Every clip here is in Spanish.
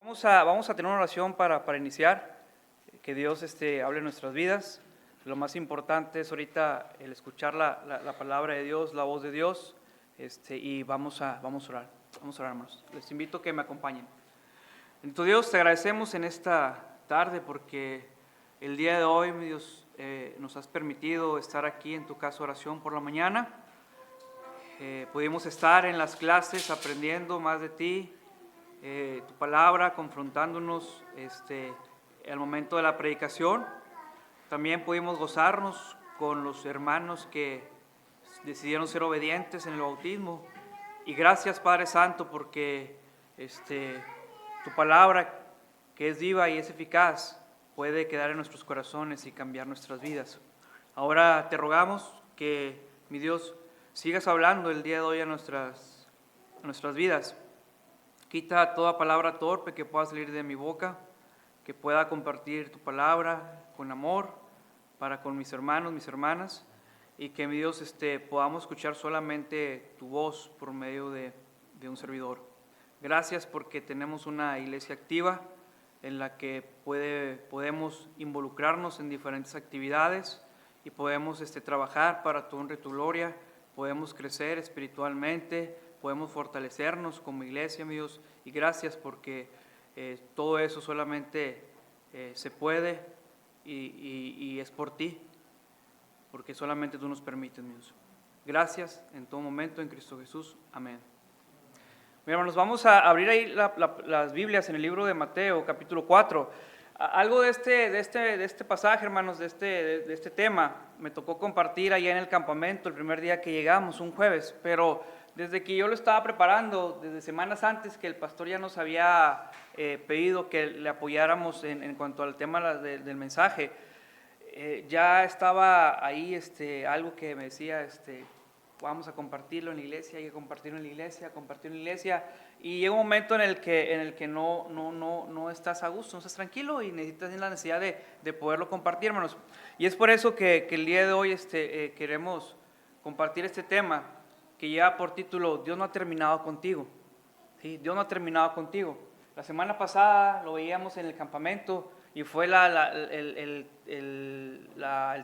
Vamos a tener una oración para iniciar, que Dios hable en nuestras vidas. Lo más importante es ahorita el escuchar la palabra de Dios, la voz de Dios, y vamos a orar. Vamos a orar, hermanos. Les invito a que me acompañen. Entonces, Dios, te agradecemos en esta tarde porque el día de hoy, mi Dios, nos has permitido estar aquí en tu casa de oración por la mañana. Pudimos estar en las clases aprendiendo más de ti, tu palabra, confrontándonos al momento de la predicación. También pudimos gozarnos con los hermanos que decidieron ser obedientes en el bautismo. Y gracias, Padre Santo, porque tu palabra, que es viva y es eficaz, puede quedar en nuestros corazones y cambiar nuestras vidas. Ahora te rogamos que, mi Dios, sigas hablando el día de hoy a nuestras vidas. Quita toda palabra torpe que pueda salir de mi boca, que pueda compartir tu palabra con amor para con mis hermanos, mis hermanas, y que, mi Dios, podamos escuchar solamente tu voz por medio de un servidor. Gracias porque tenemos una iglesia activa en la que podemos involucrarnos en diferentes actividades y podemos trabajar para tu honra y tu gloria, podemos crecer espiritualmente, podemos fortalecernos como iglesia, mi Dios, y gracias porque todo eso solamente se puede y es por ti, porque solamente tú nos permites, mi Dios. Gracias en todo momento en Cristo Jesús. Amén. Mira, hermanos, vamos a abrir ahí las Biblias en el libro de Mateo, capítulo 4. Algo de este pasaje, hermanos, de este tema, me tocó compartir allá en el campamento el primer día que llegamos, un jueves, pero desde que yo lo estaba preparando, desde semanas antes que el pastor ya nos había pedido que le apoyáramos en cuanto al tema del mensaje, ya estaba ahí algo que me decía, vamos a compartirlo en la iglesia, hay que compartirlo en la iglesia, compartirlo en la iglesia, y llega un momento en el que no estás a gusto, no estás tranquilo y necesitas la necesidad de poderlo compartir, hermanos. Y es por eso que el día de hoy queremos compartir este tema que lleva por título Dios no ha terminado contigo. ¿Sí? Dios no ha terminado contigo. La semana pasada lo veíamos en el campamento y fue el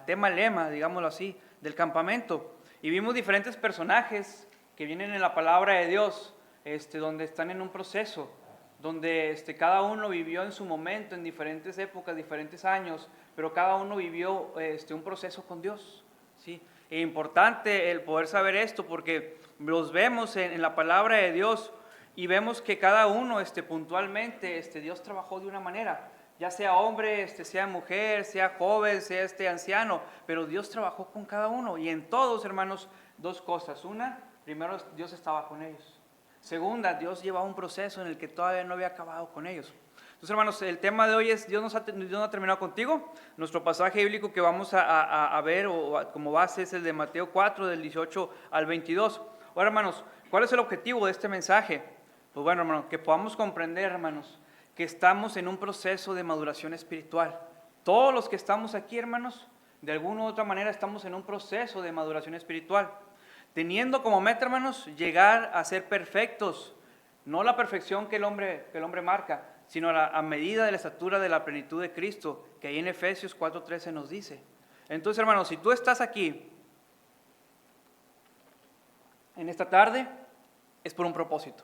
tema, el lema, digámoslo así, del campamento. Y vimos diferentes personajes que vienen en la palabra de Dios, donde están en un proceso, donde cada uno vivió en su momento, en diferentes épocas, diferentes años, pero cada uno vivió un proceso con Dios, ¿sí? Es importante el poder saber esto porque los vemos en la palabra de Dios y vemos que cada uno puntualmente Dios trabajó de una manera, ya sea hombre, sea mujer, sea joven, sea anciano, pero Dios trabajó con cada uno y en todos, hermanos, dos cosas. Una, primero, Dios estaba con ellos. Segunda, Dios llevaba un proceso en el que todavía no había acabado con ellos. Entonces, hermanos, el tema de hoy es Dios no ha terminado contigo. Nuestro pasaje bíblico que vamos a ver como base es el de Mateo 4, del 18 al 22. Ahora, hermanos, ¿cuál es el objetivo de este mensaje? Pues bueno, hermanos, que podamos comprender, hermanos, que estamos en un proceso de maduración espiritual. Todos los que estamos aquí, hermanos, de alguna u otra manera estamos en un proceso de maduración espiritual, teniendo como meta, hermanos, llegar a ser perfectos, no la perfección que el hombre marca, sino a medida de la estatura de la plenitud de Cristo, que ahí en Efesios 4:13 nos dice. Entonces, hermanos, si tú estás aquí en esta tarde, es por un propósito.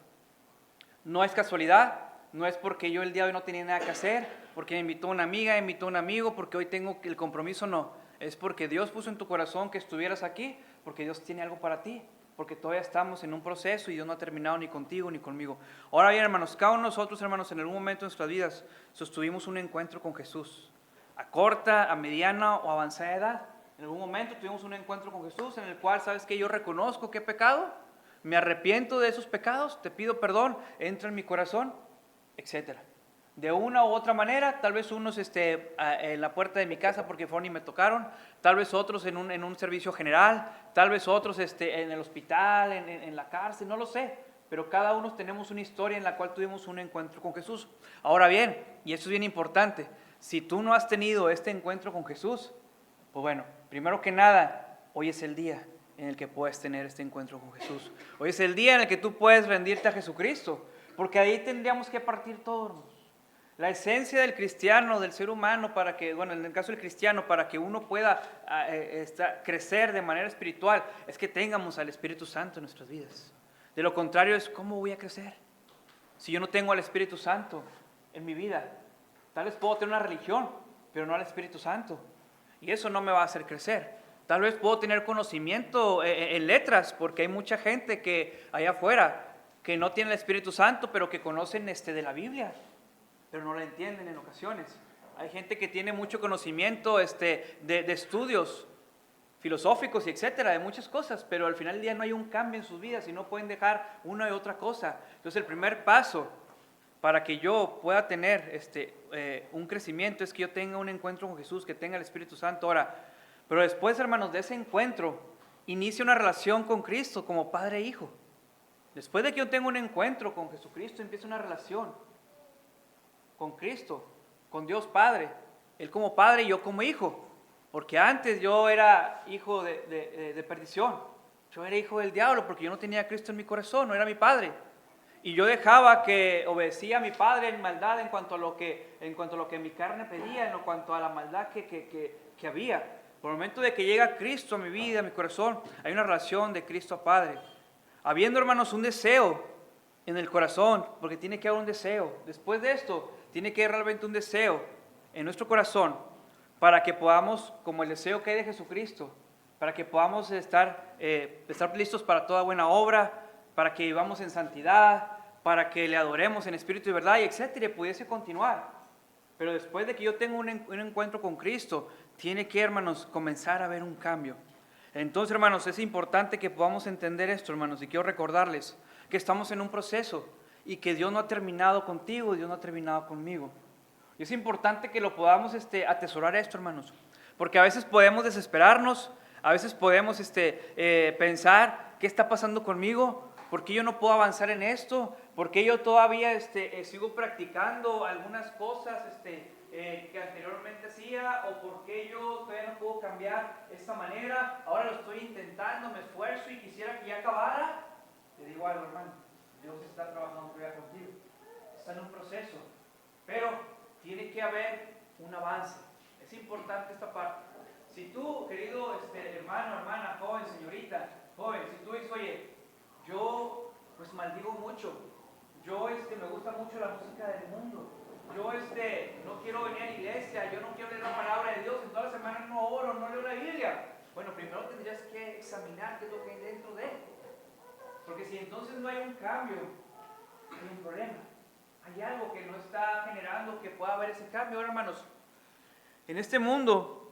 No es casualidad, no es porque yo el día de hoy no tenía nada que hacer, porque me invitó una amiga, me invitó un amigo, porque hoy tengo el compromiso, no. Es porque Dios puso en tu corazón que estuvieras aquí, porque Dios tiene algo para ti, porque todavía estamos en un proceso y Dios no ha terminado ni contigo ni conmigo. Ahora bien, hermanos, cada uno de nosotros, hermanos, en algún momento de nuestras vidas sostuvimos un encuentro con Jesús, a corta, a mediana o avanzada edad. En algún momento tuvimos un encuentro con Jesús en el cual, ¿sabes qué? Yo reconozco que he pecado, me arrepiento de esos pecados, te pido perdón, entra en mi corazón, etcétera. De una u otra manera, tal vez unos en la puerta de mi casa porque fueron y me tocaron, tal vez otros en un servicio general, tal vez otros en el hospital, en la cárcel, no lo sé, pero cada uno tenemos una historia en la cual tuvimos un encuentro con Jesús. Ahora bien, y esto es bien importante, si tú no has tenido este encuentro con Jesús, pues bueno, primero que nada, hoy es el día en el que puedes tener este encuentro con Jesús. Hoy es el día en el que tú puedes rendirte a Jesucristo, porque ahí tendríamos que partir todo, hermanos. La esencia del cristiano, del ser humano, para que, bueno, en el caso del cristiano, para que uno pueda crecer de manera espiritual, es que tengamos al Espíritu Santo en nuestras vidas. De lo contrario es, ¿cómo voy a crecer? Si yo no tengo al Espíritu Santo en mi vida, tal vez puedo tener una religión, pero no al Espíritu Santo. Y eso no me va a hacer crecer. Tal vez puedo tener conocimiento en letras, porque hay mucha gente que allá afuera que no tiene el Espíritu Santo, pero que conocen de la Biblia, pero no la entienden en ocasiones. Hay gente que tiene mucho conocimiento de estudios filosóficos y etcétera, de muchas cosas, pero al final del día no hay un cambio en sus vidas y no pueden dejar una y otra cosa. Entonces el primer paso para que yo pueda tener un crecimiento es que yo tenga un encuentro con Jesús, que tenga el Espíritu Santo. Ahora, pero después, hermanos, de ese encuentro, inicia una relación con Cristo como padre e hijo. Después de que yo tenga un encuentro con Jesucristo, empieza una relación con Cristo, con Dios Padre. Él como padre y yo como hijo. Porque antes yo era hijo de perdición. Yo era hijo del diablo porque yo no tenía a Cristo en mi corazón, no era mi padre. Y yo dejaba que obedecía a mi padre en maldad en cuanto a lo que mi carne pedía, en cuanto a la maldad que había. Por el momento de que llega Cristo a mi vida, a mi corazón, hay una relación de Cristo a Padre. Habiendo, hermanos, un deseo en el corazón, porque tiene que haber un deseo. Después de esto, tiene que haber realmente un deseo en nuestro corazón para que podamos, como el deseo que hay de Jesucristo, para que podamos estar listos para toda buena obra, para que vivamos en santidad, para que le adoremos en espíritu y verdad, y etcétera, y pudiese continuar. Pero después de que yo tenga un encuentro con Cristo, tiene que, hermanos, comenzar a haber un cambio. Entonces, hermanos, es importante que podamos entender esto, hermanos, y quiero recordarles que estamos en un proceso y que Dios no ha terminado contigo, Dios no ha terminado conmigo. Y es importante que lo podamos atesorar esto, hermanos, porque a veces podemos desesperarnos, a veces podemos pensar, ¿qué está pasando conmigo? ¿Por qué yo no puedo avanzar en esto? ¿Por qué yo todavía sigo practicando algunas cosas que anteriormente hacía? ¿O por qué yo todavía no puedo cambiar esta manera? Ahora lo estoy intentando, me esfuerzo y quisiera que ya acabara. Te digo algo, hermano, Dios está trabajando todavía contigo. Está en un proceso, pero tiene que haber un avance. Es importante esta parte. Si tú, querido hermano, hermana, joven, señorita, joven, si tú dices, oye, yo pues maldigo mucho, yo me gusta mucho la música del mundo, yo no quiero venir a la iglesia, yo no quiero leer la palabra de Dios, en todas las semanas no oro, no leo la Biblia. Bueno, primero tendrías que examinar qué es lo que hay dentro de él, porque si entonces no hay un cambio, hay un problema, hay algo que no está generando que pueda haber ese cambio. Ahora, hermanos, en este mundo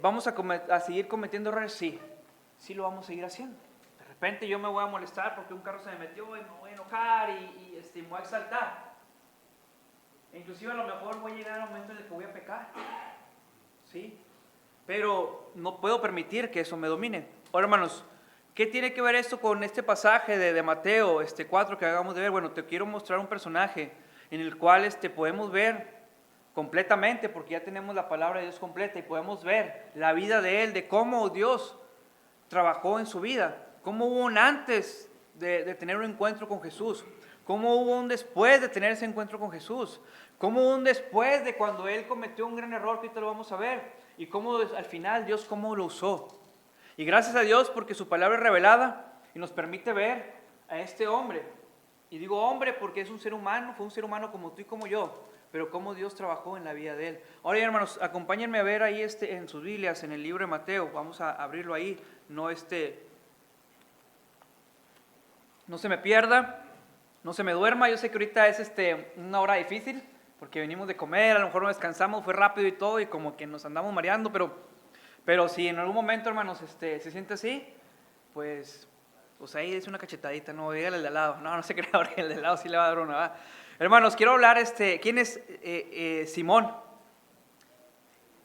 vamos a seguir cometiendo errores, sí lo vamos a seguir haciendo. De repente yo me voy a molestar porque un carro se me metió y me voy a enojar y me voy a exaltar. E inclusive a lo mejor voy a llegar al momento en el que voy a pecar, ¿sí? Pero no puedo permitir que eso me domine. Ahora, hermanos, ¿qué tiene que ver esto con este pasaje de Mateo 4 que acabamos de ver? Bueno, te quiero mostrar un personaje en el cual podemos ver completamente, porque ya tenemos la palabra de Dios completa y podemos ver la vida de él, de cómo Dios trabajó en su vida, cómo hubo un antes de tener un encuentro con Jesús, cómo hubo un después de tener ese encuentro con Jesús, cómo hubo un después de cuando él cometió un gran error, que ahorita lo vamos a ver, y cómo al final Dios cómo lo usó. Y gracias a Dios porque su palabra es revelada y nos permite ver a este hombre. Y digo hombre porque es un ser humano, fue un ser humano como tú y como yo, pero cómo Dios trabajó en la vida de él. Ahora, hermanos, acompáñenme a ver ahí en sus Biblias, en el libro de Mateo, vamos a abrirlo ahí, no se me pierda, no se me duerma. Yo sé que ahorita es una hora difícil, porque venimos de comer, a lo mejor no descansamos, fue rápido y todo, y como que nos andamos mareando, pero si en algún momento, hermanos, se siente así, pues ahí es una cachetadita, no, dígale al de al lado, no se crea, porque el de al lado sí le va a dar una, ¿verdad? Hermanos, quiero hablar, ¿quién es Simón?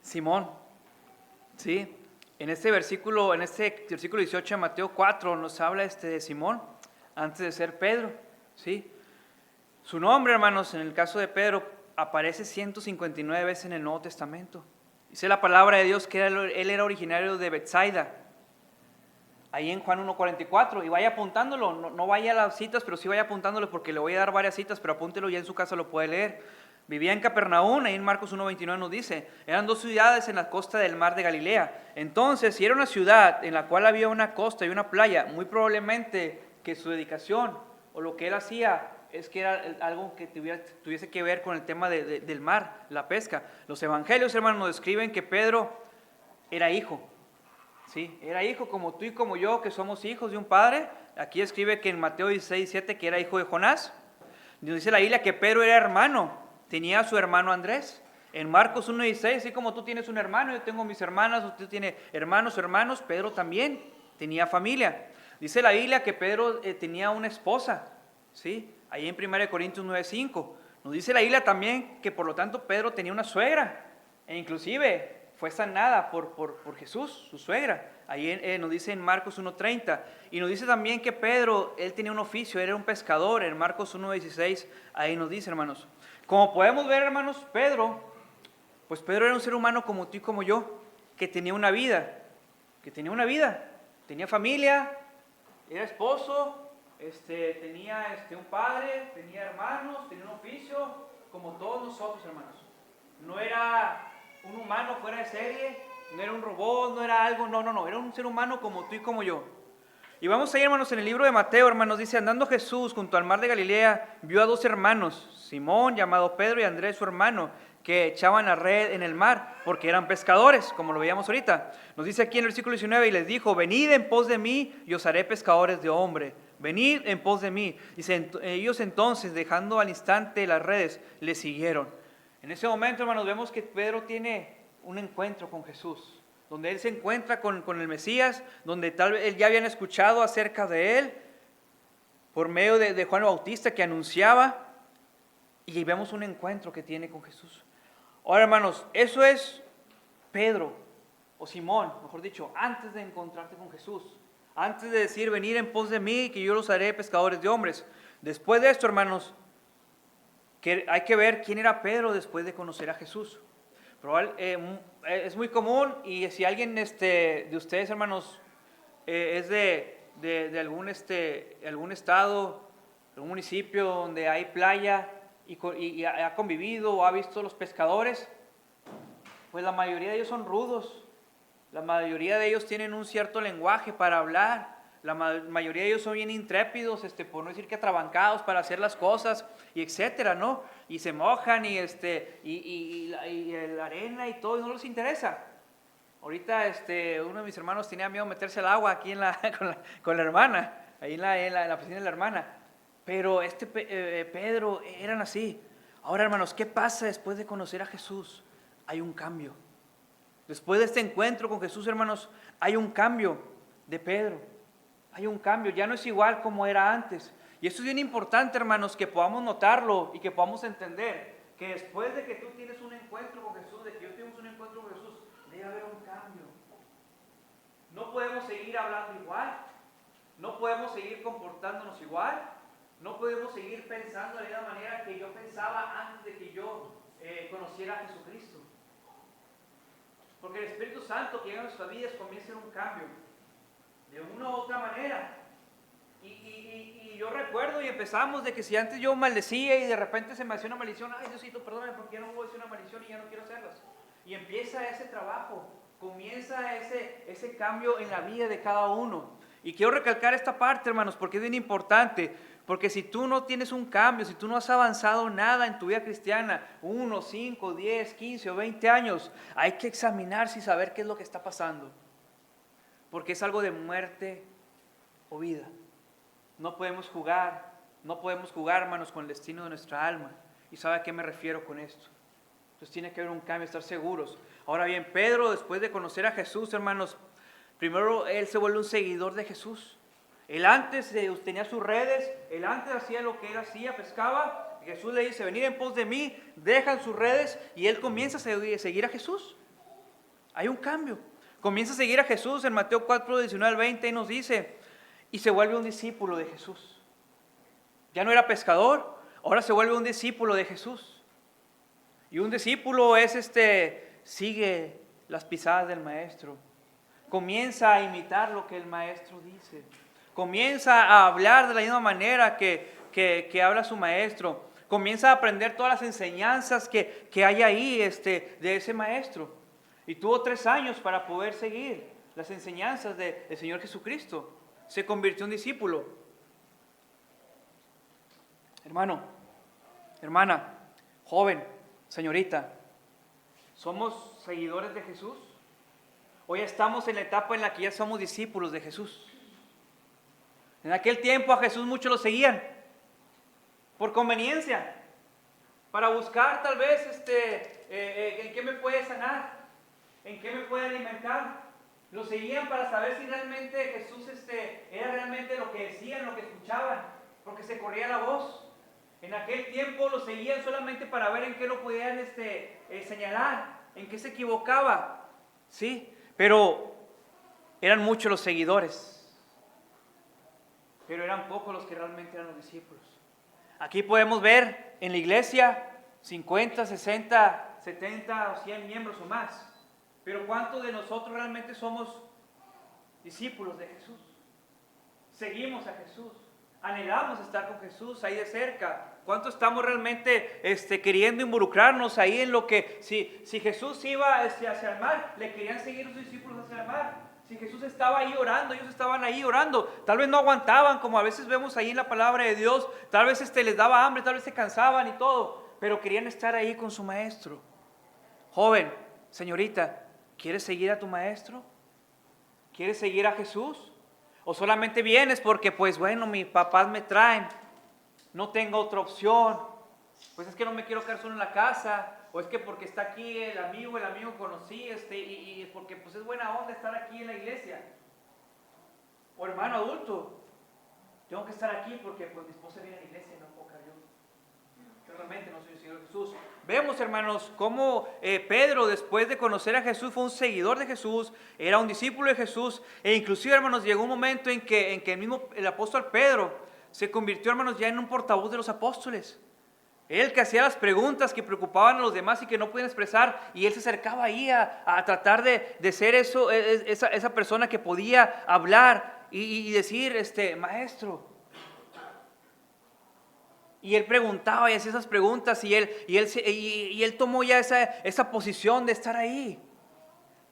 Simón, ¿sí? En este versículo 18 de Mateo 4 nos habla de Simón, antes de ser Pedro, ¿sí? Su nombre, hermanos, en el caso de Pedro, aparece 159 veces en el Nuevo Testamento. Dice la palabra de Dios que él era originario de Betsaida, ahí en Juan 1:44, y vaya apuntándolo, no vaya a las citas, pero sí vaya apuntándolo porque le voy a dar varias citas, pero apúntelo, ya en su casa lo puede leer. Vivía en Capernaum, ahí en Marcos 1:29 nos dice, eran 2 ciudades en la costa del mar de Galilea. Entonces, si era una ciudad en la cual había una costa y una playa, muy probablemente que su dedicación o lo que él hacía es que era algo que tuviese que ver con el tema del mar, la pesca. Los evangelios, hermanos, nos describen que Pedro era hijo. Sí, era hijo como tú y como yo, que somos hijos de un padre. Aquí escribe que en Mateo 16:7 que era hijo de Jonás. Nos dice la Biblia que Pedro era hermano, tenía a su hermano Andrés. En Marcos 1:16, así como tú tienes un hermano, yo tengo mis hermanas, usted tiene hermanos, Pedro también tenía familia. Dice la Biblia que Pedro tenía una esposa, ¿sí? Ahí en 1 Corintios 9:5. Nos dice la Biblia también que por lo tanto Pedro tenía una suegra, e inclusive fue sanada por Jesús, su suegra. Ahí nos dice en Marcos 1:30. Y nos dice también que Pedro, él tenía un oficio, era un pescador. En Marcos 1:16, ahí nos dice, hermanos. Como podemos ver, hermanos, Pedro era un ser humano como tú y como yo, que tenía una vida, tenía familia, era esposo, tenía un padre, tenía hermanos, tenía un oficio, como todos nosotros, hermanos. No era un humano fuera de serie, no era un robot, no era algo, no, era un ser humano como tú y como yo. Y vamos a ir, hermanos, en el libro de Mateo, hermanos, dice, andando Jesús junto al mar de Galilea, vio a 2 hermanos, Simón, llamado Pedro, y Andrés, su hermano, que echaban la red en el mar, porque eran pescadores, como lo veíamos ahorita. Nos dice aquí en el versículo 19, y les dijo, venid en pos de mí, y os haré pescadores de hombre. Venid en pos de mí. Dice, ellos entonces, dejando al instante las redes, le siguieron. En ese momento, hermanos, vemos que Pedro tiene un encuentro con Jesús, donde él se encuentra con el Mesías, donde tal vez él ya habían escuchado acerca de él, por medio de Juan el Bautista que anunciaba, y vemos un encuentro que tiene con Jesús. Ahora, hermanos, eso es Pedro, o Simón, mejor dicho, antes de encontrarte con Jesús, antes de decir, venir en pos de mí, que yo los haré pescadores de hombres. Después de esto, hermanos, que hay que ver quién era Pedro después de conocer a Jesús. Es muy común, y si alguien de ustedes, hermanos, es de algún estado, algún municipio donde hay playa y ha convivido o ha visto los pescadores, pues la mayoría de ellos son rudos, la mayoría de ellos tienen un cierto lenguaje para hablar. La mayoría de ellos son bien intrépidos, por no decir que atrabancados para hacer las cosas, y etcétera, ¿no? Y se mojan, y la arena y todo, y no les interesa. Ahorita, uno de mis hermanos tenía miedo de meterse al agua aquí con la hermana, ahí en la piscina de la hermana. Pero Pedro eran así. Ahora, hermanos, ¿qué pasa después de conocer a Jesús? Hay un cambio. Después de este encuentro con Jesús, hermanos, hay un cambio de Pedro. Hay un cambio, ya no es igual como era antes. Y esto es bien importante, hermanos, que podamos notarlo y que podamos entender que después de que tú tienes un encuentro con Jesús, de que yo tenemos un encuentro con Jesús, debe haber un cambio. No podemos seguir hablando igual, no podemos seguir comportándonos igual, no podemos seguir pensando de la misma manera que yo pensaba antes de que yo conociera a Jesucristo. Porque el Espíritu Santo que llega a nuestras vidas comienza a hacer un cambio, de una u otra manera. Y yo recuerdo y empezamos de que si antes yo maldecía y de repente se me hacía una maldición, ay Diosito, perdóname porque ya no voy a decir una maldición y ya no quiero hacerlas. Y empieza ese trabajo, comienza ese cambio en la vida de cada uno. Y quiero recalcar esta parte, hermanos, porque es bien importante. Porque si tú no tienes un cambio, si tú no has avanzado nada en tu vida cristiana, 1, 5, 10, 15 o 20 años, hay que examinarse y saber qué es lo que está pasando. Porque es algo de muerte o vida. No podemos jugar, hermanos, con el destino de nuestra alma. ¿Y sabe a qué me refiero con esto? Entonces tiene que haber un cambio, estar seguros. Ahora bien, Pedro, después de conocer a Jesús, hermanos, primero él se vuelve un seguidor de Jesús. Él antes tenía sus redes, él antes hacía lo que él hacía, pescaba. Jesús le dice, venid en pos de mí, dejan sus redes y él comienza a seguir a Jesús. Hay un cambio. Comienza a seguir a Jesús en Mateo 4, 19 al 20 y nos dice, y se vuelve un discípulo de Jesús. Ya no era pescador, ahora se vuelve un discípulo de Jesús. Y un discípulo es sigue las pisadas del maestro. Comienza a imitar lo que el maestro dice. Comienza a hablar de la misma manera que habla su maestro. Comienza a aprender todas las enseñanzas que hay ahí de ese maestro. Y tuvo 3 años para poder seguir las enseñanzas del Señor Jesucristo. Se convirtió en discípulo. Hermano, hermana, joven, señorita, ¿somos seguidores de Jesús? Hoy estamos en la etapa en la que ya somos discípulos de Jesús. En aquel tiempo a Jesús muchos lo seguían por conveniencia, para buscar tal vez en qué me puede sanar, en qué me puede alimentar. Lo seguían para saber si realmente Jesús era realmente lo que decían, lo que escuchaban, porque se corría la voz. En aquel tiempo lo seguían solamente para ver en qué lo podían señalar, en qué se equivocaba. Sí, pero eran muchos los seguidores, pero eran pocos los que realmente eran los discípulos. Aquí podemos ver en la iglesia 50, 60, 70 o 100 miembros o más. Pero ¿cuántos de nosotros realmente somos discípulos de Jesús? Seguimos a Jesús. Anhelamos estar con Jesús ahí de cerca. ¿Cuánto estamos realmente queriendo involucrarnos ahí en lo que, si Jesús iba hacia el mar, le querían seguir sus discípulos hacia el mar? Si Jesús estaba ahí orando, ellos estaban ahí orando. Tal vez no aguantaban, como a veces vemos ahí en la palabra de Dios. Tal vez les daba hambre, tal vez se cansaban y todo, pero querían estar ahí con su maestro. Joven, señorita, ¿quieres seguir a tu maestro? ¿Quieres seguir a Jesús? ¿O solamente vienes porque, pues bueno, mis papás me traen, no tengo otra opción? Pues es que no me quiero quedar solo en la casa, o es que porque está aquí el amigo que conocí, y porque pues es buena onda estar aquí en la iglesia. O hermano adulto, tengo que estar aquí porque pues mi esposa viene a la iglesia y no puedo quedar yo. Yo realmente no soy el Señor Jesús. Vemos, hermanos, cómo Pedro, después de conocer a Jesús, fue un seguidor de Jesús, era un discípulo de Jesús, e inclusive, hermanos, llegó un momento en que el apóstol Pedro se convirtió, hermanos, ya en un portavoz de los apóstoles. Él que hacía las preguntas que preocupaban a los demás y que no podían expresar, y él se acercaba ahí a tratar de ser esa persona que podía hablar y decir, maestro. Y él preguntaba y hacía esas preguntas y él tomó ya esa posición de estar ahí.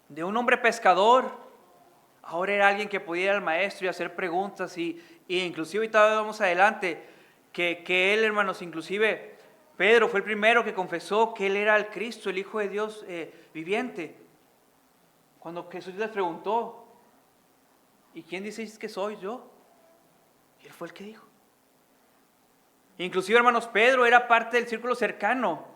De un hombre pescador, ahora era alguien que podía ir al maestro y hacer preguntas y inclusive ahorita vamos adelante, que él, hermanos, inclusive Pedro fue el primero que confesó que él era el Cristo, el Hijo de Dios viviente. Cuando Jesús les preguntó, ¿y quién dices que soy yo? Y él fue el que dijo. Inclusive, hermanos, Pedro era parte del círculo cercano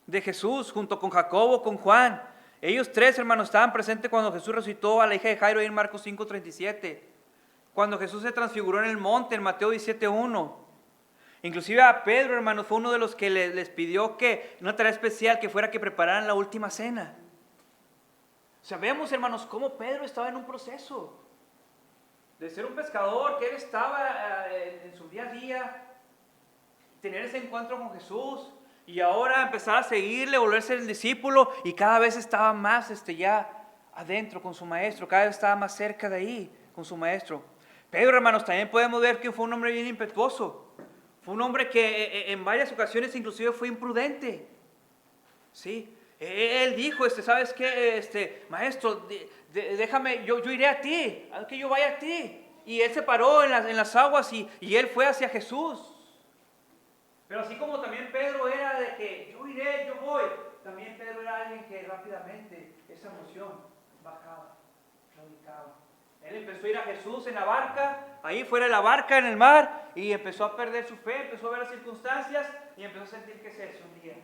de Jesús, junto con Jacobo, con Juan. Ellos 3, hermanos, estaban presentes cuando Jesús resucitó a la hija de Jairo en Marcos 5:37. Cuando Jesús se transfiguró en el monte en Mateo 17:1. Inclusive a Pedro, hermanos, fue uno de los que les pidió que una tarea especial que fuera que prepararan la última cena. Sabemos, hermanos, cómo Pedro estaba en un proceso de ser un pescador, que él estaba en su día a día, tener ese encuentro con Jesús y ahora empezar a seguirle, volverse el discípulo y cada vez estaba más ya adentro con su maestro, cada vez estaba más cerca de ahí con su maestro. Pedro, hermanos, también podemos ver que fue un hombre bien impetuoso, fue un hombre que en varias ocasiones inclusive fue imprudente, ¿sí? Él dijo, ¿sabes qué? Maestro, déjame, yo iré a ti, haz que yo vaya a ti. Y él se paró en las aguas y él fue hacia Jesús. Pero así como también Pedro era de que yo iré, yo voy, también Pedro era alguien que rápidamente esa emoción bajaba, claudicaba. Él empezó a ir a Jesús en la barca, ahí fuera de la barca en el mar, y empezó a perder su fe, empezó a ver las circunstancias y empezó a sentir que se hundía.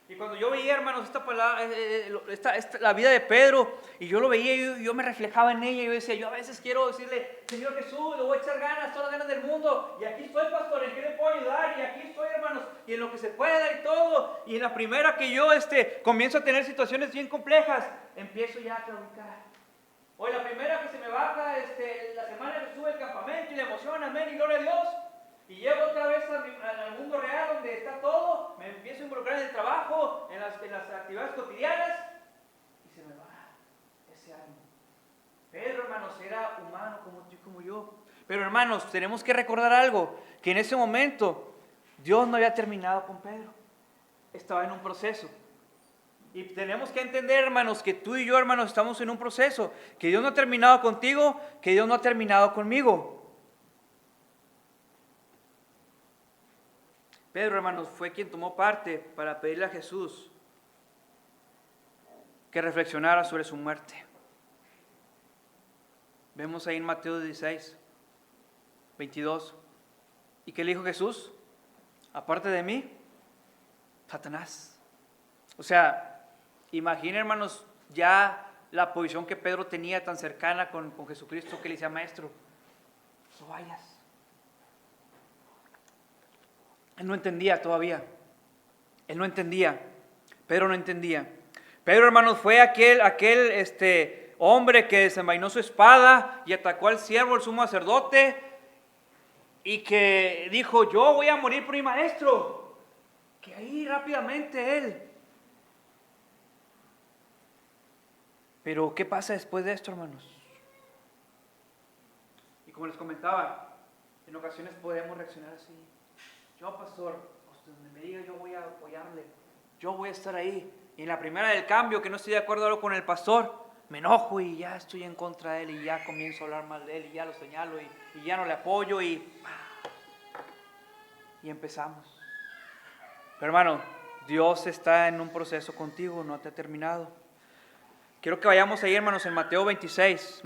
Y cuando yo veía, hermanos, esta palabra, la vida de Pedro, y yo lo veía, yo me reflejaba en ella, y yo decía, yo a veces quiero decirle, Señor Jesús, le voy a echar ganas, todas las ganas del mundo, y aquí estoy, pastor, ¿en qué le puedo ayudar? Y aquí estoy, hermanos, y en lo que se pueda y todo. Y en la primera que yo comienzo a tener situaciones bien complejas, empiezo ya a claudicar. O en la primera que se me baja, la semana que sube el campamento y la emoción, amén, y gloria a Dios. Y llego otra vez al mundo real donde está todo, me empiezo a involucrar en el trabajo, en las actividades cotidianas, y se me va ese ánimo. Pedro, hermanos, era humano como tú y como yo. Pero, hermanos, tenemos que recordar algo, que en ese momento Dios no había terminado con Pedro. Estaba en un proceso. Y tenemos que entender, hermanos, que tú y yo, hermanos, estamos en un proceso. Que Dios no ha terminado contigo, que Dios no ha terminado conmigo. Pedro, hermanos, fue quien tomó parte para pedirle a Jesús que reflexionara sobre su muerte. Vemos ahí en Mateo 16, 22. ¿Y qué le dijo Jesús? Aparte de mí, Satanás. O sea, imaginen, hermanos, ya la posición que Pedro tenía tan cercana con Jesucristo, que le decía, maestro, no vayas. Él no entendía todavía. Él no entendía. Pedro no entendía. Pedro, hermanos, fue aquel hombre que desenvainó su espada y atacó al siervo, el sumo sacerdote, y que dijo, yo voy a morir por mi maestro. Que ahí rápidamente él. Pero ¿qué pasa después de esto, hermanos? Y como les comentaba, en ocasiones podemos reaccionar así. Yo, pastor, donde me diga, yo voy a apoyarle, yo voy a estar ahí. Y en la primera del cambio, que no estoy de acuerdo con el pastor, me enojo y ya estoy en contra de él y ya comienzo a hablar mal de él y ya lo señalo y ya no le apoyo y empezamos. Pero hermano, Dios está en un proceso contigo, no te ha terminado. Quiero que vayamos ahí, hermanos, en Mateo 26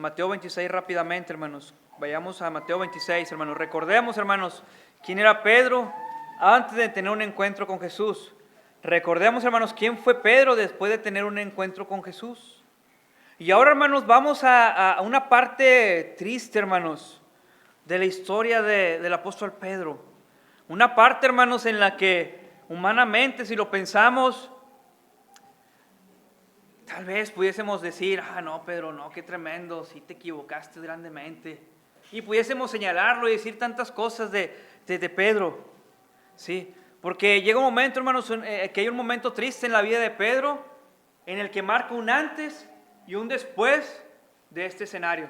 rápidamente, hermanos. Vayamos a Mateo 26, hermanos. Recordemos, hermanos, quién era Pedro antes de tener un encuentro con Jesús. Recordemos, hermanos, quién fue Pedro después de tener un encuentro con Jesús. Y ahora, hermanos, vamos a una parte triste, hermanos, de la historia del apóstol Pedro. Una parte, hermanos, en la que humanamente, si lo pensamos, tal vez pudiésemos decir, no, Pedro, no, qué tremendo, sí te equivocaste grandemente. Y pudiésemos señalarlo y decir tantas cosas de Pedro, ¿sí? Porque llega un momento, hermanos, que hay un momento triste en la vida de Pedro, en el que marca un antes y un después de este escenario.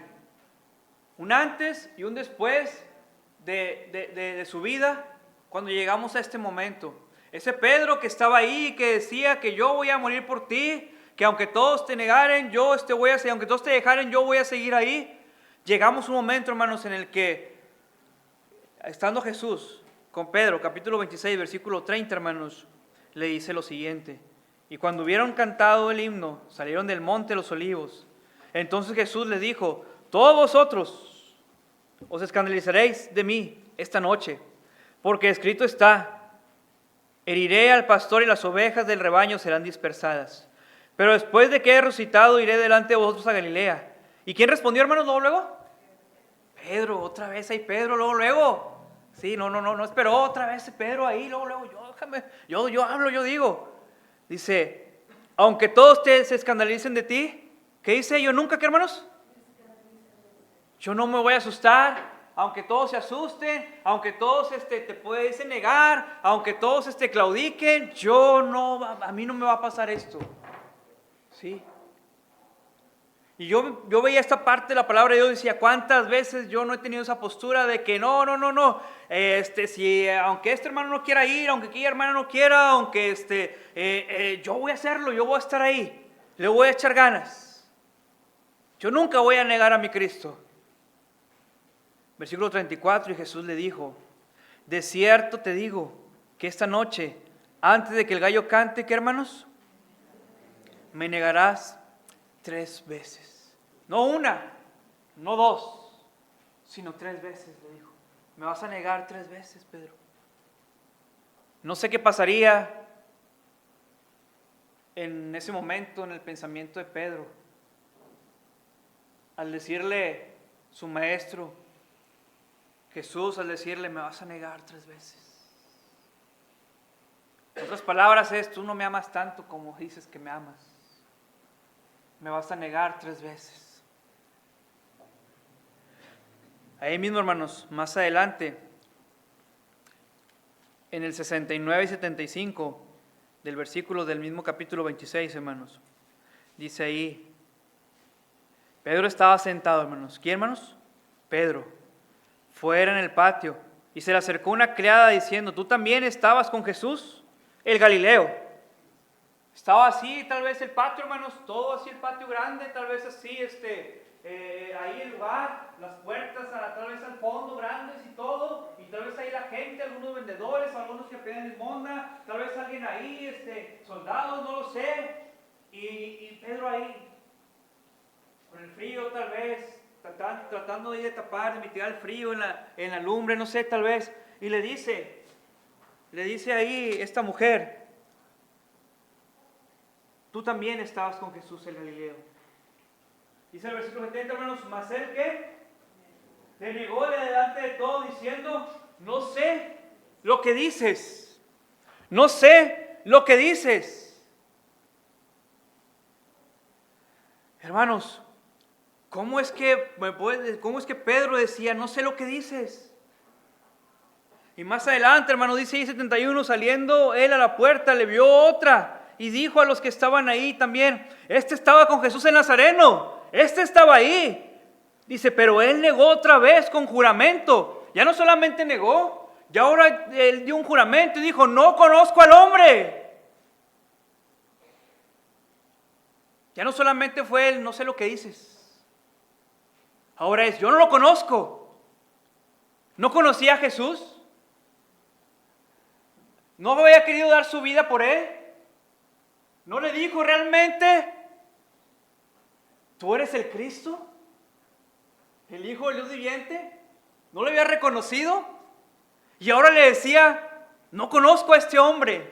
Un antes y un después de su vida, cuando llegamos a este momento. Ese Pedro que estaba ahí, que decía que yo voy a morir por ti, que aunque todos te negaren, aunque todos te dejaren, yo voy a seguir ahí. Llegamos a un momento, hermanos, en el que, estando Jesús con Pedro, capítulo 26, versículo 30, hermanos, le dice lo siguiente: y cuando hubieron cantado el himno, salieron del monte de los olivos. Entonces Jesús les dijo: todos vosotros os escandalizaréis de mí esta noche, porque escrito está: heriré al pastor y las ovejas del rebaño serán dispersadas. Pero después de que he resucitado, iré delante de vosotros a Galilea. ¿Y quién respondió, hermanos, luego? Pedro, otra vez ahí Pedro, luego. Sí, no esperó otra vez Pedro ahí, luego, yo hablo, yo digo. Dice, aunque todos se escandalicen de ti, ¿qué dice? Yo nunca, ¿qué, hermanos? Yo no me voy a asustar, aunque todos se asusten, aunque todos te pueden negar, aunque todos claudiquen, a mí no me va a pasar esto. ¿Sí? Y yo veía esta parte de la palabra de Dios y decía, ¿cuántas veces yo no he tenido esa postura de que no, aunque este hermano no quiera ir, aunque aquella hermana no quiera, aunque yo voy a hacerlo, yo voy a estar ahí, le voy a echar ganas. Yo nunca voy a negar a mi Cristo. Versículo 34, y Jesús le dijo, de cierto te digo que esta noche, antes de que el gallo cante, ¿qué, hermanos? Me negarás 3 veces. No una, no 2, sino 3 veces, le dijo. Me vas a negar 3 veces, Pedro. No sé qué pasaría en ese momento en el pensamiento de Pedro, al decirle su maestro, Jesús, al decirle, me vas a negar 3 veces. En otras palabras es, tú no me amas tanto como dices que me amas. Me vas a negar 3 veces. Ahí mismo, hermanos, más adelante, en el 69 y 75 del versículo del mismo capítulo 26, hermanos, dice ahí, Pedro estaba sentado, hermanos. ¿Quién, hermanos? Pedro, fuera en el patio, Y se le acercó una criada diciendo, ¿tú también estabas con Jesús, el Galileo? Estaba así, tal vez el patio, hermanos, todo así, el patio grande, tal vez así, ahí el lugar, las puertas, tal vez al fondo, grandes y todo, y tal vez ahí la gente, algunos vendedores, algunos que pedían limosna, tal vez alguien ahí, soldados, no lo sé, y Pedro ahí, con el frío tal vez, tratando de tapar, de mitigar el frío en la lumbre, no sé, tal vez, y le dice ahí esta mujer, tú también estabas con Jesús el Galileo. Dice el versículo 70, hermanos, mas él que le negó delante de todo diciendo, no sé lo que dices, no sé lo que dices. Hermanos, ¿cómo es que Pedro decía, no sé lo que dices? Y más adelante, hermano, dice ahí 71, saliendo él a la puerta, le vio otra y dijo a los que estaban ahí también, estaba con Jesús el Nazareno, estaba ahí. Dice, pero él negó otra vez con juramento. Ya no solamente negó, ya ahora él dio un juramento y dijo, no conozco al hombre. Ya no solamente fue él, no sé lo que dices. Ahora es, yo no lo conozco. ¿No conocía a Jesús? ¿No había querido dar su vida por él? ¿No le dijo realmente, tú eres el Cristo, el Hijo del Dios viviente? ¿No lo había reconocido? Y ahora le decía, no conozco a este hombre.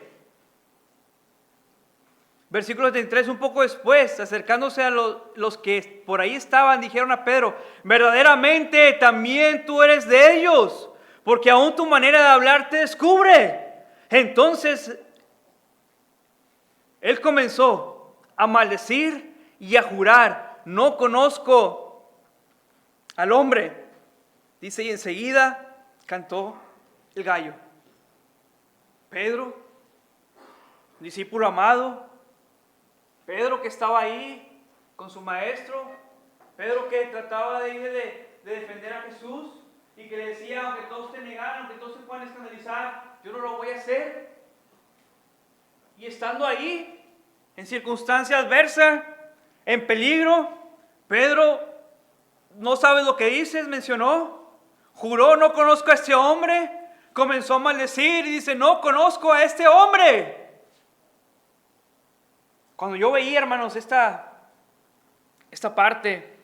Versículo 73, un poco después, acercándose a los que por ahí estaban, dijeron a Pedro, verdaderamente también tú eres de ellos, porque aún tu manera de hablar te descubre. Entonces, él comenzó a maldecir y a jurar, no conozco al hombre. Dice, y enseguida cantó el gallo. Pedro, discípulo amado, Pedro que estaba ahí con su maestro, Pedro que trataba de defender a Jesús y que le decía, aunque todos te negaran, aunque todos se puedan escandalizar, yo no lo voy a hacer. Y estando ahí, en circunstancia adversa, en peligro, Pedro, no sabe lo que dices, mencionó, juró, no conozco a este hombre, comenzó a maldecir y dice, no conozco a este hombre. Cuando yo veía, hermanos, esta parte,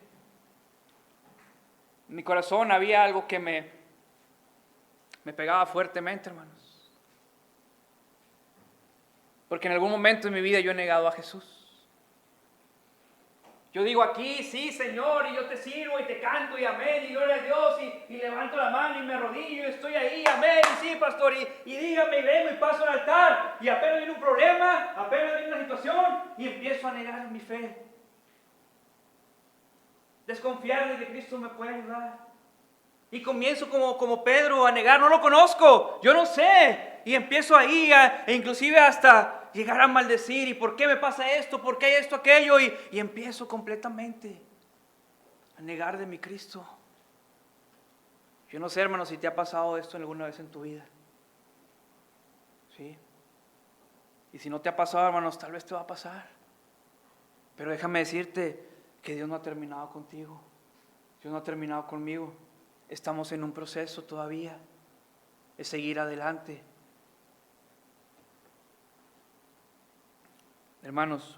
en mi corazón había algo que me pegaba fuertemente, hermanos. Porque en algún momento en mi vida yo he negado a Jesús. Yo digo aquí, sí, Señor, y yo te sirvo y te canto y amén, y gloria a Dios, y levanto la mano y me arrodillo y estoy ahí, amén, y sí, pastor, y dígame, y vengo y paso al altar, y apenas viene un problema, apenas viene una situación, y empiezo a negar mi fe. Desconfiar de que Cristo me puede ayudar. Y comienzo como Pedro a negar, no lo conozco, yo no sé, y empiezo ahí, e inclusive hasta llegar a maldecir, ¿y por qué me pasa esto? ¿Por qué esto, aquello? Y empiezo completamente a negar de mi Cristo. Yo no sé, hermano, si te ha pasado esto alguna vez en tu vida. ¿Sí? Y si no te ha pasado, hermanos, tal vez te va a pasar. Pero déjame decirte que Dios no ha terminado contigo. Dios no ha terminado conmigo. Estamos en un proceso todavía de seguir adelante. Hermanos,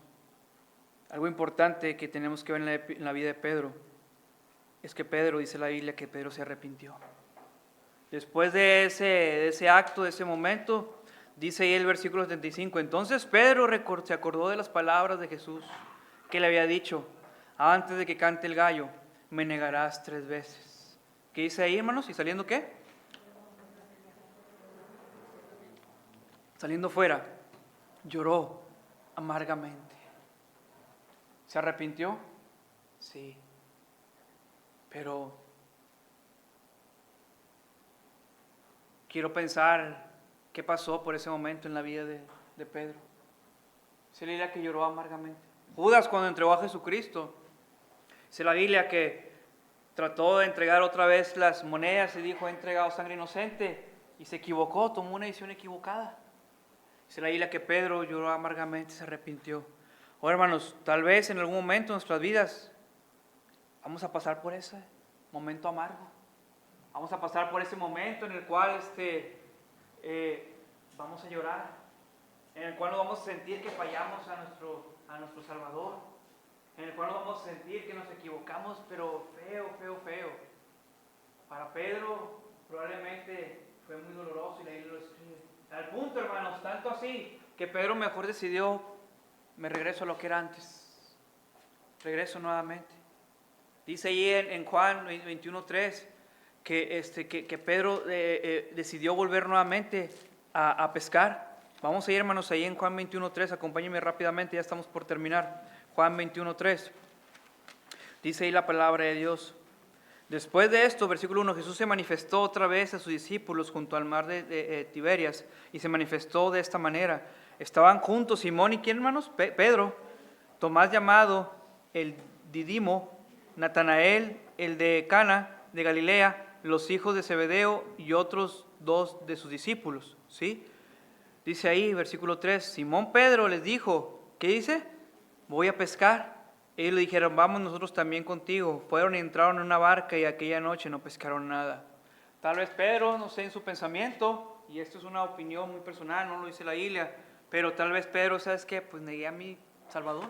algo importante que tenemos que ver en la vida de Pedro es que Pedro, dice la Biblia, que Pedro se arrepintió. Después de ese acto, de ese momento, dice ahí el versículo 75, entonces Pedro se acordó de las palabras de Jesús que le había dicho, antes de que cante el gallo, me negarás 3 veces. ¿Qué dice ahí, hermanos? ¿Y saliendo qué? Saliendo fuera, lloró amargamente. ¿Se arrepintió? Sí. Pero quiero pensar qué pasó por ese momento en la vida de Pedro. Se le diría que lloró amargamente. Judas, cuando entregó a Jesucristo, dice la Biblia que trató de entregar otra vez las monedas y dijo, he entregado sangre inocente, y se equivocó, tomó una decisión equivocada. Dice la Biblia que Pedro lloró amargamente, se arrepintió. Ahora, hermanos, tal vez en algún momento de nuestras vidas vamos a pasar por ese momento amargo. Vamos a pasar por ese momento en el cual vamos a llorar, en el cual nos vamos a sentir que fallamos a nuestro Salvador, en el cual nos vamos a sentir que nos equivocamos, pero feo, feo, feo. Para Pedro probablemente fue muy doloroso y la Biblia lo escribe. Al punto, hermanos, tanto así, que Pedro mejor decidió, me regreso a lo que era antes. Regreso nuevamente. Dice ahí en Juan 21:3 que Pedro decidió volver nuevamente a pescar. Vamos a ir, hermanos, ahí en Juan 21:3, acompáñenme rápidamente, ya estamos por terminar. Juan 21:3. Dice ahí la palabra de Dios. Después de esto, versículo 1, Jesús se manifestó otra vez a sus discípulos junto al mar de Tiberias, y se manifestó de esta manera. Estaban juntos Simón y ¿quién, hermanos? Pedro, Tomás llamado el Didimo, Natanael, el de Cana de Galilea, los hijos de Zebedeo y otros dos de sus discípulos. ¿Sí? Dice ahí, versículo 3, Simón Pedro les dijo, ¿qué dice? Voy a pescar. Ellos le dijeron, vamos nosotros también contigo. Fueron y entraron en una barca y aquella noche no pescaron nada. Tal vez Pedro, no sé, en su pensamiento, y esto es una opinión muy personal, no lo dice la Biblia, pero tal vez Pedro, ¿sabes qué? Pues negué a mi Salvador,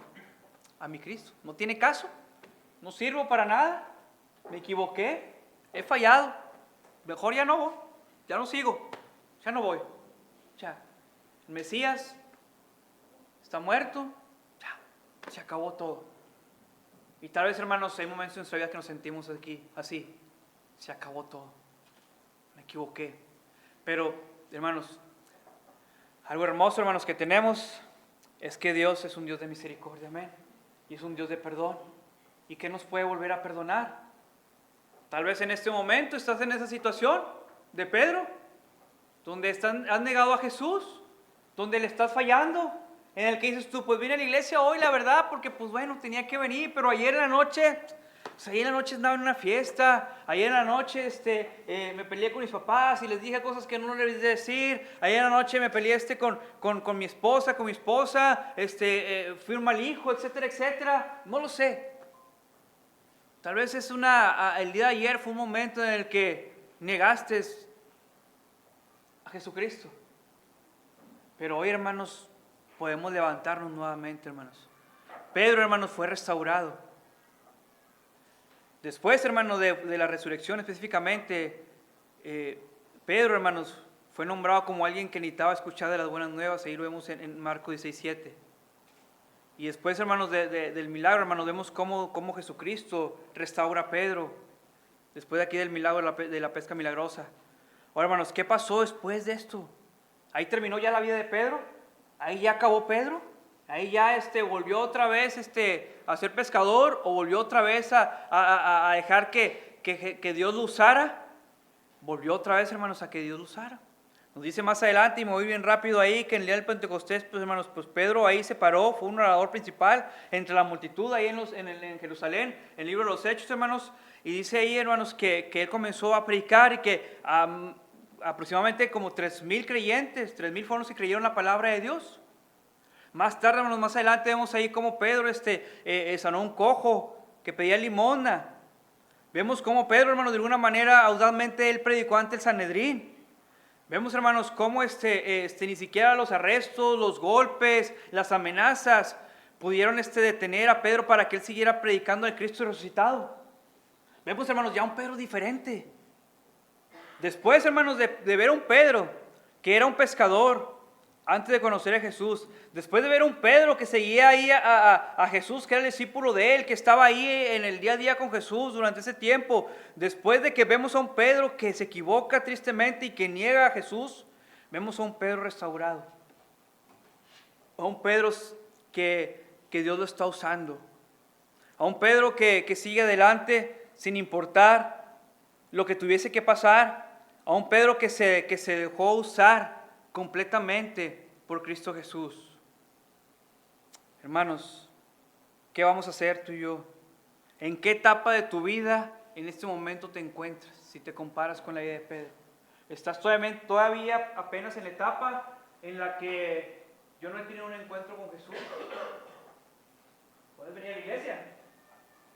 a mi Cristo. No tiene caso, no sirvo para nada, me equivoqué, he fallado, mejor ya no voy, ya no sigo, ya no voy. Ya, el Mesías está muerto, ya, se acabó todo. Y tal vez, hermanos, hay momentos en nuestra vida que nos sentimos aquí, así, se acabó todo, me equivoqué. Pero, hermanos, algo hermoso, hermanos, que tenemos es que Dios es un Dios de misericordia, amén, y es un Dios de perdón, y que nos puede volver a perdonar. Tal vez en este momento estás en esa situación de Pedro, donde has negado a Jesús, donde le estás fallando, en el que dices tú, pues vine a la iglesia hoy, la verdad, porque pues bueno, tenía que venir, pero ayer en la noche, pues ayer en la noche andaba en una fiesta, ayer en la noche me peleé con mis papás y les dije cosas que no les debí decir, ayer en la noche me peleé con mi esposa, fui un mal hijo, etcétera, etcétera, no lo sé. Tal vez el día de ayer fue un momento en el que negaste a Jesucristo, pero hoy, hermanos, podemos levantarnos nuevamente, hermanos. Pedro, hermanos, fue restaurado. Después, hermanos, de la resurrección específicamente, Pedro, hermanos, fue nombrado como alguien que necesitaba escuchar de las buenas nuevas. Ahí lo vemos en Marcos 16:7. Y después, hermanos, del milagro, hermanos, vemos cómo Jesucristo restaura a Pedro. Después de aquí del milagro de la pesca milagrosa. Ahora, hermanos, ¿qué pasó después de esto? Ahí terminó ya la vida de Pedro. Ahí ya acabó Pedro, ahí ya volvió otra vez a ser pescador, o volvió otra vez a dejar que Dios lo usara. Volvió otra vez, hermanos, a que Dios lo usara. Nos dice más adelante, y me voy bien rápido ahí, que en el día del Pentecostés, pues hermanos, pues Pedro ahí se paró, fue un orador principal entre la multitud ahí en Jerusalén, en el libro de los Hechos, hermanos, y dice ahí, hermanos, que él comenzó a predicar y que aproximadamente como 3,000 creyentes, 3,000 fueron los que creyeron la palabra de Dios. Más tarde, hermanos, más adelante vemos ahí cómo Pedro sanó un cojo que pedía limosna. Vemos cómo Pedro, hermanos, de alguna manera audazmente él predicó ante el Sanedrín. Vemos, hermanos, cómo ni siquiera los arrestos, los golpes, las amenazas pudieron detener a Pedro para que él siguiera predicando al Cristo resucitado. Vemos, hermanos, ya un Pedro diferente. Después, hermanos, de ver a un Pedro que era un pescador antes de conocer a Jesús, después de ver a un Pedro que seguía ahí a Jesús, que era el discípulo de él, que estaba ahí en el día a día con Jesús durante ese tiempo, después de que vemos a un Pedro que se equivoca tristemente y que niega a Jesús, vemos a un Pedro restaurado, a un Pedro que Dios lo está usando, a un Pedro que sigue adelante sin importar lo que tuviese que pasar, a un Pedro que se dejó usar completamente por Cristo Jesús. Hermanos, ¿qué vamos a hacer tú y yo? ¿En qué etapa de tu vida en este momento te encuentras si te comparas con la vida de Pedro? ¿Estás todavía apenas en la etapa en la que yo no he tenido un encuentro con Jesús? Puedes venir a la iglesia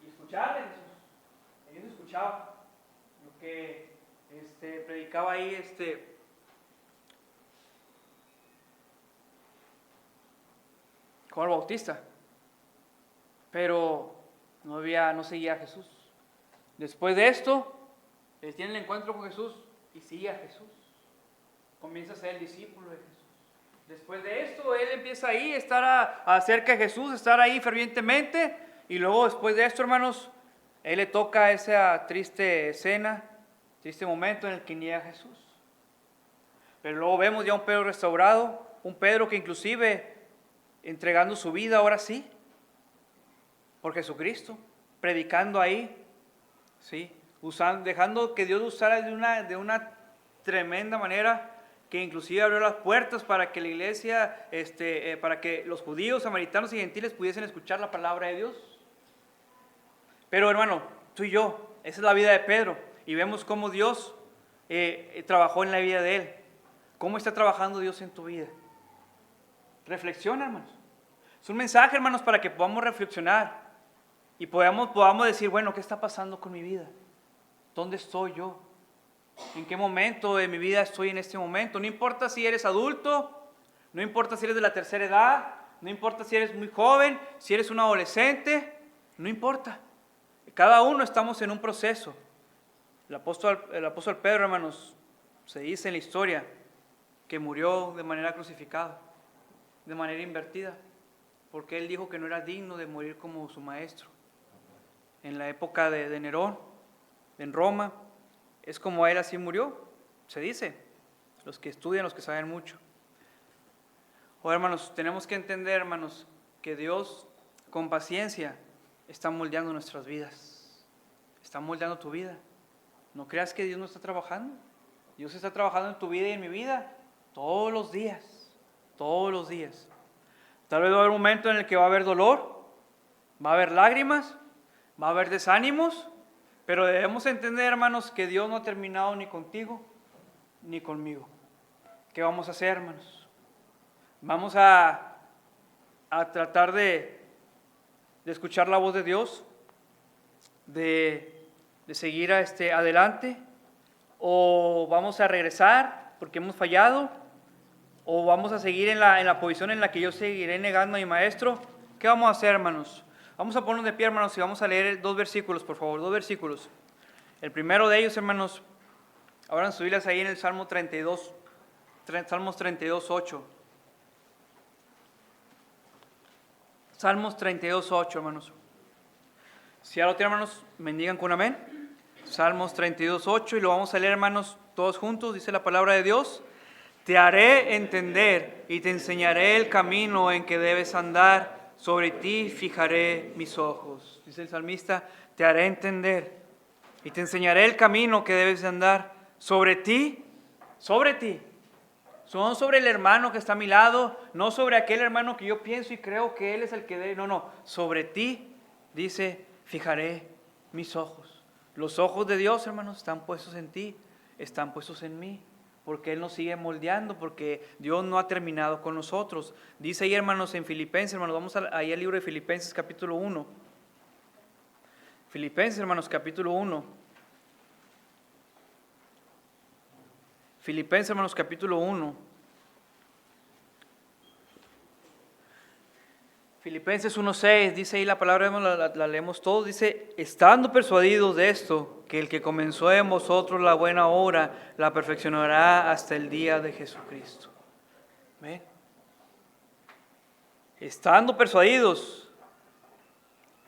y escucharle a Jesús. Ellos escuchaban lo que predicaba ahí Juan el Bautista, pero no seguía a Jesús. Después de esto, él tiene el encuentro con Jesús y sigue a Jesús. Comienza a ser el discípulo de Jesús. Después de esto, él empieza ahí a estar acerca de Jesús, a estar ahí fervientemente. Y luego, después de esto, hermanos, él le toca esa triste escena, triste momento en el que niega a Jesús. Pero luego vemos ya un Pedro restaurado, un Pedro que inclusive entregando su vida ahora sí, por Jesucristo, predicando ahí, ¿sí? Dejando que Dios usara de una tremenda manera, que inclusive abrió las puertas para que la iglesia, para que los judíos, samaritanos y gentiles pudiesen escuchar la palabra de Dios. Pero hermano, tú y yo, esa es la vida de Pedro, y vemos cómo Dios trabajó en la vida de él. ¿Cómo está trabajando Dios en tu vida? Reflexiona, hermanos. Es un mensaje, hermanos, para que podamos reflexionar y podamos decir, bueno, ¿qué está pasando con mi vida? ¿Dónde estoy yo? ¿En qué momento de mi vida estoy en este momento? No importa si eres adulto, no importa si eres de la tercera edad, no importa si eres muy joven, si eres un adolescente, no importa. Cada uno estamos en un proceso. El apóstol Pedro, hermanos, se dice en la historia que murió de manera crucificada, de manera invertida, porque él dijo que no era digno de morir como su maestro. En la época de Nerón, en Roma, es como él así murió, se dice, los que estudian, los que saben mucho. Ahora, hermanos, tenemos que entender, hermanos, que Dios con paciencia está moldeando nuestras vidas, está moldeando tu vida. No creas que Dios no está trabajando. Dios está trabajando en tu vida y en mi vida todos los días, todos los días. Tal vez va a haber un momento en el que va a haber dolor, va a haber lágrimas, va a haber desánimos, pero debemos entender, hermanos, que Dios no ha terminado ni contigo ni conmigo. ¿Qué vamos a hacer, hermanos? Vamos a tratar de escuchar la voz de Dios, de seguir adelante, o vamos a regresar porque hemos fallado, o vamos a seguir en la posición en la que yo seguiré negando a mi maestro. ¿Qué vamos a hacer, hermanos? Vamos a ponernos de pie, hermanos, y vamos a leer 2 versículos, por favor, 2 versículos. El primero de ellos, hermanos, abran sus Biblias ahí en el Salmo 32, Salmos 32, 8. Salmos 32, 8, hermanos. Si ya lo tienen, hermanos, bendigan con amén. Salmos 32, 8, y lo vamos a leer, hermanos, todos juntos. Dice la palabra de Dios: te haré entender y te enseñaré el camino en que debes andar. Sobre ti fijaré mis ojos. Dice el salmista: te haré entender y te enseñaré el camino que debes andar. Sobre ti, no sobre el hermano que está a mi lado, no sobre aquel hermano que yo pienso y creo que él es el que debe. No, sobre ti, dice, fijaré mis ojos. Los ojos de Dios, hermanos, están puestos en ti, están puestos en mí, porque Él nos sigue moldeando, porque Dios no ha terminado con nosotros. Dice ahí, hermanos, en Filipenses, hermanos, vamos ahí al libro de Filipenses capítulo 1. Filipenses, hermanos, capítulo 1. Filipenses, hermanos, capítulo 1. Filipenses 1:6, dice ahí la palabra, la leemos todos, dice: estando persuadidos de esto, que el que comenzó en vosotros la buena obra, la perfeccionará hasta el día de Jesucristo. ¿Ven? Estando persuadidos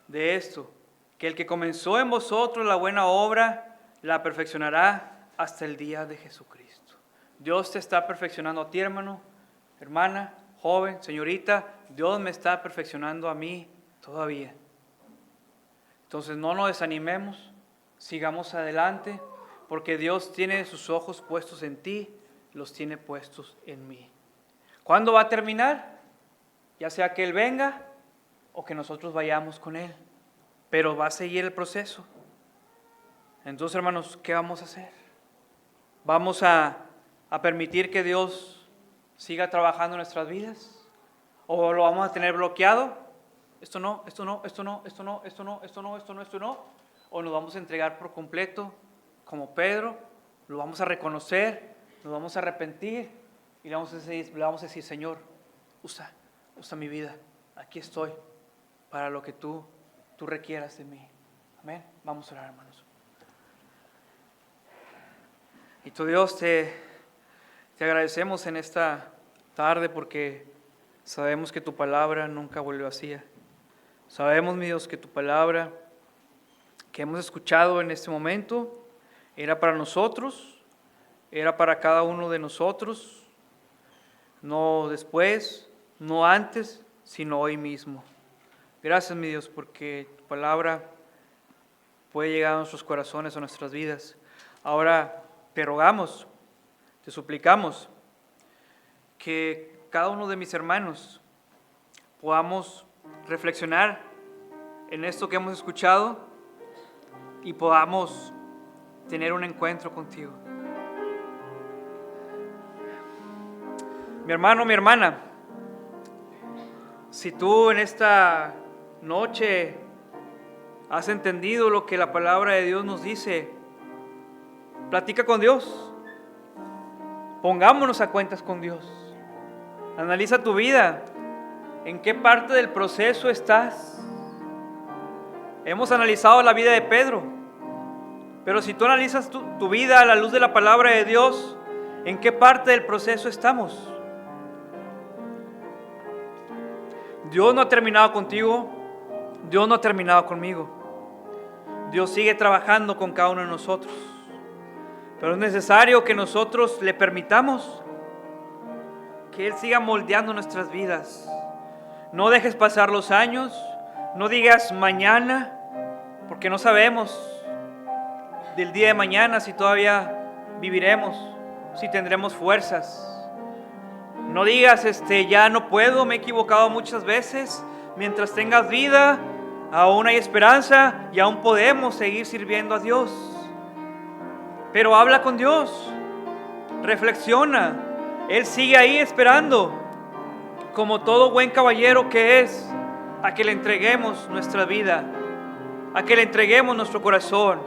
de esto, que el que comenzó en vosotros la buena obra, la perfeccionará hasta el día de Jesucristo. Dios te está perfeccionando a ti, hermano, hermana, joven, señorita. Dios me está perfeccionando a mí todavía. Entonces no nos desanimemos, sigamos adelante, porque Dios tiene sus ojos puestos en ti, los tiene puestos en mí. ¿Cuándo va a terminar? Ya sea que Él venga o que nosotros vayamos con Él, pero va a seguir el proceso. Entonces, hermanos, ¿qué vamos a hacer? ¿Vamos a permitir que Dios siga trabajando en nuestras vidas? ¿O lo vamos a tener bloqueado? Esto no, esto no, esto no, esto no, esto no, esto no, esto no, esto no. ¿O nos vamos a entregar por completo, como Pedro? Lo vamos a reconocer, nos vamos a arrepentir y le vamos a decir, Señor, usa mi vida. Aquí estoy para lo que tú requieras de mí. Amén. Vamos a orar, hermanos. Y tu Dios, te agradecemos en esta tarde porque sabemos que tu palabra nunca vuelve vacía. Sabemos, mi Dios, que tu palabra que hemos escuchado en este momento era para nosotros, era para cada uno de nosotros, no después, no antes, sino hoy mismo. Gracias, mi Dios, porque tu palabra puede llegar a nuestros corazones, a nuestras vidas. Ahora te rogamos, te suplicamos que cada uno de mis hermanos podamos reflexionar en esto que hemos escuchado y podamos tener un encuentro contigo. Mi hermano, mi hermana, si tú en esta noche has entendido lo que la palabra de Dios nos dice, platica con Dios. Pongámonos a cuentas con Dios. Analiza tu vida. ¿En qué parte del proceso estás? Hemos analizado la vida de Pedro, pero si tú analizas tu vida a la luz de la palabra de Dios, ¿en qué parte del proceso estamos? Dios no ha terminado contigo, Dios no ha terminado conmigo. Dios sigue trabajando con cada uno de nosotros, pero es necesario que nosotros le permitamos que Él siga moldeando nuestras vidas. No dejes pasar los años, no digas mañana, porque no sabemos del día de mañana si todavía viviremos, si tendremos fuerzas. No digas, ya no puedo, me he equivocado muchas veces. Mientras tengas vida, aún hay esperanza y aún podemos seguir sirviendo a Dios. Pero habla con Dios, reflexiona. Él sigue ahí esperando, como todo buen caballero que es, a que le entreguemos nuestra vida, a que le entreguemos nuestro corazón.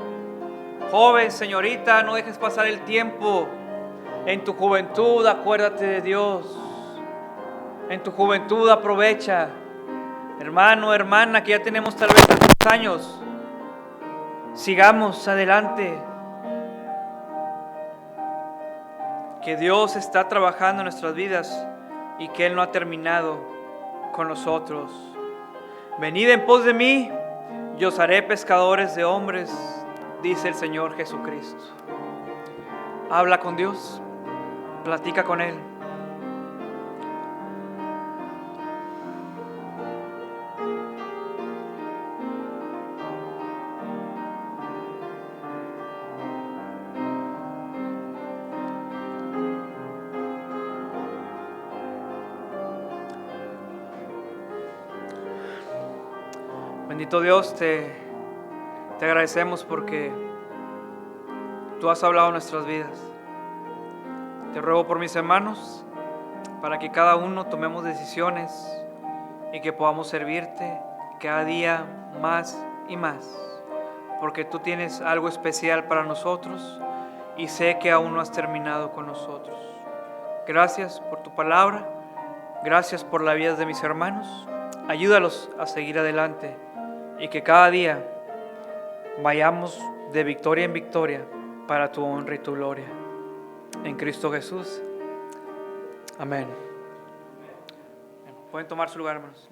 Joven, señorita, no dejes pasar el tiempo. En tu juventud acuérdate de Dios. En tu juventud aprovecha. Hermano, hermana, que ya tenemos tal vez 3 años, sigamos adelante. Que Dios está trabajando en nuestras vidas y que Él no ha terminado con nosotros. Venid en pos de mí, y os haré pescadores de hombres, dice el Señor Jesucristo. Habla con Dios, platica con Él. Bendito Dios, te agradecemos porque tú has hablado en nuestras vidas. Te ruego por mis hermanos para que cada uno tomemos decisiones y que podamos servirte cada día más y más, porque tú tienes algo especial para nosotros y sé que aún no has terminado con nosotros. Gracias por tu palabra, gracias por la vida de mis hermanos. Ayúdalos a seguir adelante y que cada día vayamos de victoria en victoria para tu honra y tu gloria. En Cristo Jesús. Amén. Pueden tomar su lugar, hermanos.